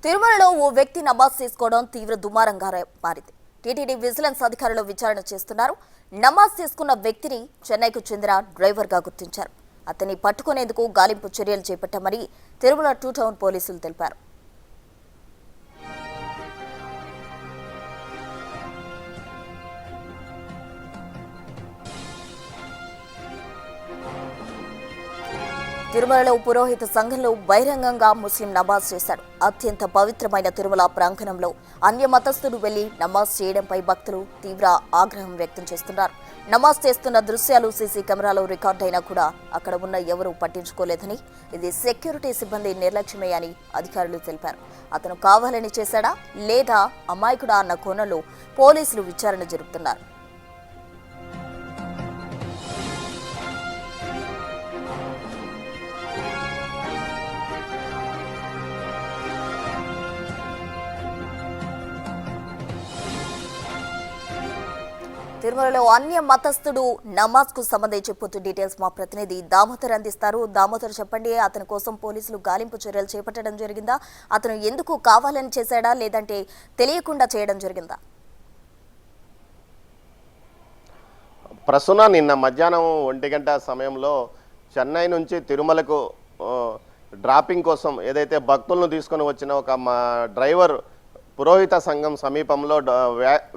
తిరుమలలో ఓ వ్యక్తి నమాజ్ చేసుకోవడం తీవ్ర దుమారంగా మారింది. టీటీడీ విజిలెన్స్ అధికారులు విచారణ చేస్తున్నారు. నమాజ్ చేసుకున్న వ్యక్తిని చెన్నైకు చెందిన డ్రైవర్గా గుర్తించారు. అతన్ని పట్టుకునేందుకు గాలింపు చర్యలు చేపట్టామని తిరుమల 2 టౌన్ పోలీసులు తెలిపారు. తిరుమలలో పురోహిత సంఘంలో బహిరంగంగా ముస్లిం నమాజ్ చేశాడు. అత్యంత పవిత్రమైన తిరుమల ప్రాంగణంలో అన్య మతస్థుడు వెళ్లి నమాజ్ చేయడంపై భక్తులు తీవ్ర ఆగ్రహం వ్యక్తం చేస్తున్నారు. నమాజ్ చేస్తున్న దృశ్యాలు సీసీ కెమెరాలో రికార్డైనా కూడా అక్కడ ఉన్న ఎవరూ పట్టించుకోలేదని, ఇది సెక్యూరిటీ సిబ్బంది నిర్లక్ష్యమే అని అధికారులు తెలిపారు. అతను కావాలని చేశాడా లేదా అమాయకుడా అన్న కోణంలో పోలీసులు విచారణ జరుపుతున్నారు. తిరుమలలో అన్య మతస్థుడు నమాజ్ కు సంబంధించి పూర్తి డీటెయిల్స్ మా ప్రతినిధి దామోదర్ అందిస్తారు. దామోదర్, చెప్పండి, అతని కోసం పోలీసులు గాలింపు చర్యలు చేపట్టడం జరిగిందా? అతను ఎందుకు కావాలని చేశాడా లేదంటే తెలియకుండా చేయడం జరిగిందా? ప్రస్తుతం నిన్న మధ్యాహ్నం 1 గంట సమయంలో చెన్నై నుంచి తిరుమలకు డ్రాపింగ్ కోసం ఏదైతే భక్తులను తీసుకొని వచ్చిన ఒక డ్రైవర్ పురోహిత సంఘం సమీపంలో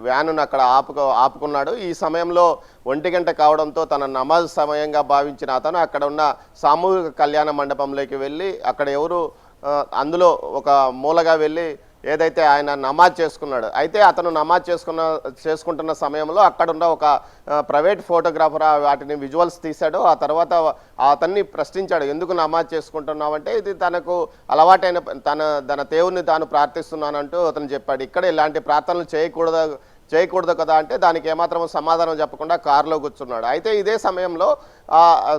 వ్యానును అక్కడ ఆపుకున్నాడు. ఈ సమయంలో 1 గంట కావడంతో తన నమాజ్ సమయంగా భావించిన అతను అక్కడ ఉన్న సామూహిక కళ్యాణ మండపంలోకి వెళ్ళి అక్కడ ఎవరు అందులో ఒక మూలగా వెళ్ళి ఏదైతే ఆయన నమాజ్ చేసుకున్నాడు. అయితే అతను నమాజ్ చేసుకుంటున్న సమయంలో అక్కడున్న ఒక ప్రైవేట్ ఫోటోగ్రాఫర్ వాటిని విజువల్స్ తీశాడు. ఆ తర్వాత అతన్ని ప్రశ్నించాడు, ఎందుకు నమాజ్ చేసుకుంటున్నావంటే ఇది తనకు అలవాటైన తన దేవుణ్ణి తాను ప్రార్థిస్తున్నానంటూ అతను చెప్పాడు. ఇక్కడ ఇలాంటి ప్రార్థనలు చేయకూడదు కదా అంటే దానికి ఏమాత్రం సమాధానం చెప్పకుండా కారులో కూర్చున్నాడు. అయితే ఇదే సమయంలో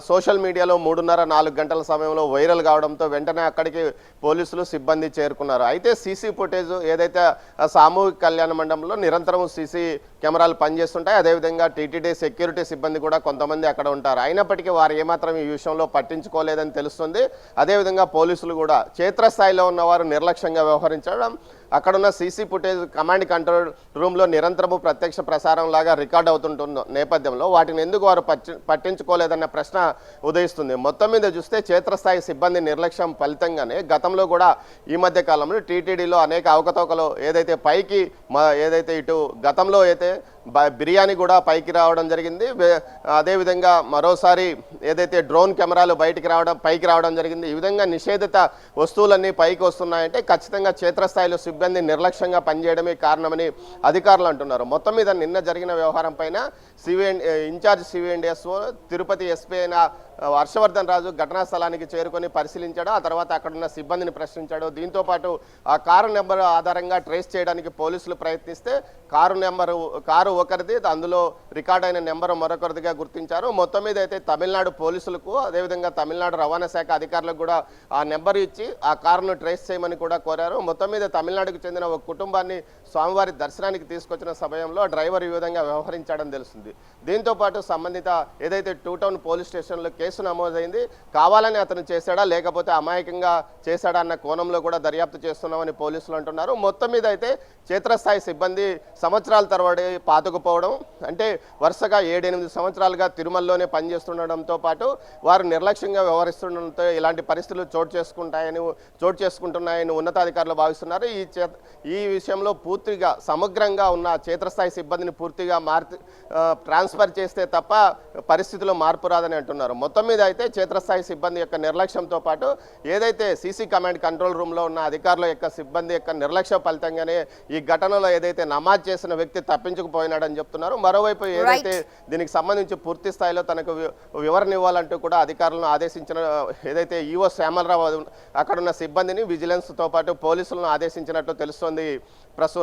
సోషల్ మీడియాలో 3:30-4 గంటల సమయంలో వైరల్ కావడంతో వెంటనే అక్కడికి పోలీసులు సిబ్బంది చేరుకున్నారు. అయితే సీసీ ఫుటేజ్ ఏదైతే సామూహిక కళ్యాణ మండపంలో నిరంతరం సీసీ కెమెరాలు పనిచేస్తుంటాయి. అదేవిధంగా టీటీడీ సెక్యూరిటీ సిబ్బంది కూడా కొంతమంది అక్కడ ఉంటారు. అయినప్పటికీ వారు ఏమాత్రం ఈ విషయంలో పట్టించుకోలేదని తెలుస్తుంది. అదేవిధంగా పోలీసులు కూడా క్షేత్రస్థాయిలో ఉన్నవారు నిర్లక్ష్యంగా వ్యవహరించడం, అక్కడున్న సీసీ ఫుటేజ్ కమాండ్ కంట్రోల్ రూమ్లో నిరంతరము ప్రత్యక్ష ప్రసారం లాగా రికార్డ్ అవుతుంటున్న నేపథ్యంలో వాటిని ఎందుకు వారు పట్టించుకోలేదన్న ప్రశ్న ఉదయిస్తుంది. మొత్తం మీద చూస్తే క్షేత్రస్థాయి సిబ్బంది నిర్లక్ష్యం ఫలితంగానే గతంలో కూడా ఈ మధ్య కాలంలో టీటీడీలో అనేక అవకతవకలు ఏదైతే ఏదైతే ఇటు గతంలో అయితే బిర్యానీ కూడా పైకి రావడం జరిగింది. అదేవిధంగా మరోసారి ఏదైతే డ్రోన్ కెమెరాలు పైకి రావడం జరిగింది. ఈ విధంగా నిషేధిత వస్తువులన్నీ పైకి వస్తున్నాయంటే ఖచ్చితంగా క్షేత్రస్థాయిలో సిబ్బంది నిర్లక్ష్యంగా పనిచేయడమే కారణమని అధికారులు అంటున్నారు. మొత్తం మీద నిన్న జరిగిన వ్యవహారం పైన ఇన్ఛార్జ్ సివిఎండిఎస్ఓ తిరుపతి ఎస్పీ అయిన హర్షవర్ధన్ రాజు ఘటనా స్థలానికి చేరుకొని పరిశీలించాడు. ఆ తర్వాత అక్కడున్న సిబ్బందిని ప్రశ్నించాడు. దీంతోపాటు ఆ కారు నెంబర్ ఆధారంగా ట్రేస్ చేయడానికి పోలీసులు ప్రయత్నిస్తే కారు ఒకరిది, అందులో రికార్డ్ అయిన నెంబర్ మరొకరిదిగా గుర్తించారు. మొత్తం మీద అయితే తమిళనాడు పోలీసులకు అదేవిధంగా తమిళనాడు రవాణా శాఖ అధికారులకు కూడా ఆ నెంబర్ ఇచ్చి ఆ కారును ట్రేస్ చేయమని కూడా కోరారు. మొత్తం మీద తమిళనాడుకు చెందిన ఒక కుటుంబాన్ని స్వామివారి దర్శనానికి తీసుకొచ్చిన సమయంలో డ్రైవర్ ఈ విధంగా వ్యవహరించాడని తెలుస్తుంది. దీంతోపాటు సంబంధిత ఏదైతే 2 టౌన్ పోలీస్ స్టేషన్లో కేసు నమోదైంది. కావాలని అతను చేశాడా లేకపోతే అమాయకంగా చేశాడా అన్న కోణంలో కూడా దర్యాప్తు చేస్తున్నామని పోలీసులు అంటున్నారు. మొత్తం మీద అయితే క్షేత్రస్థాయి సిబ్బంది సంవత్సరాల తరబడి పాతుకుపోవడం, అంటే వరుసగా 7-8 సంవత్సరాలుగా తిరుమలలోనే పనిచేస్తుండడంతో పాటు వారు నిర్లక్ష్యంగా వ్యవహరిస్తుండడంతో ఇలాంటి పరిస్థితులు చోటు చేసుకుంటున్నాయని ఉన్నతాధికారులు భావిస్తున్నారు. ఈ విషయంలో పూర్తిగా సమగ్రంగా ఉన్న క్షేత్రస్థాయి సిబ్బందిని పూర్తిగా ట్రాన్స్ఫర్ చేస్తే తప్ప పరిస్థితుల్లో మార్పు రాదని అంటున్నారు. మొత్తం మీద అయితే క్షేత్రస్థాయి సిబ్బంది యొక్క నిర్లక్ష్యంతో పాటు ఏదైతే సీసీ కమాండ్ కంట్రోల్ రూమ్లో ఉన్న అధికారుల యొక్క సిబ్బంది యొక్క నిర్లక్ష్య ఫలితంగానే ఈ ఘటనలో ఏదైతే నమాజ్ చేసిన వ్యక్తి తప్పించుకుపోయినాడని చెప్తున్నారు. మరోవైపు ఏదైతే దీనికి సంబంధించి పూర్తి స్థాయిలో తనకు వివరణ ఇవ్వాలంటూ కూడా అధికారులను ఆదేశించిన ఏదైతే ఈఓ శ్యామలరావు అక్కడున్న సిబ్బందిని విజిలెన్స్తో పాటు పోలీసులను ఆదేశించినట్లు తెలుస్తోంది. ప్రస్తుతం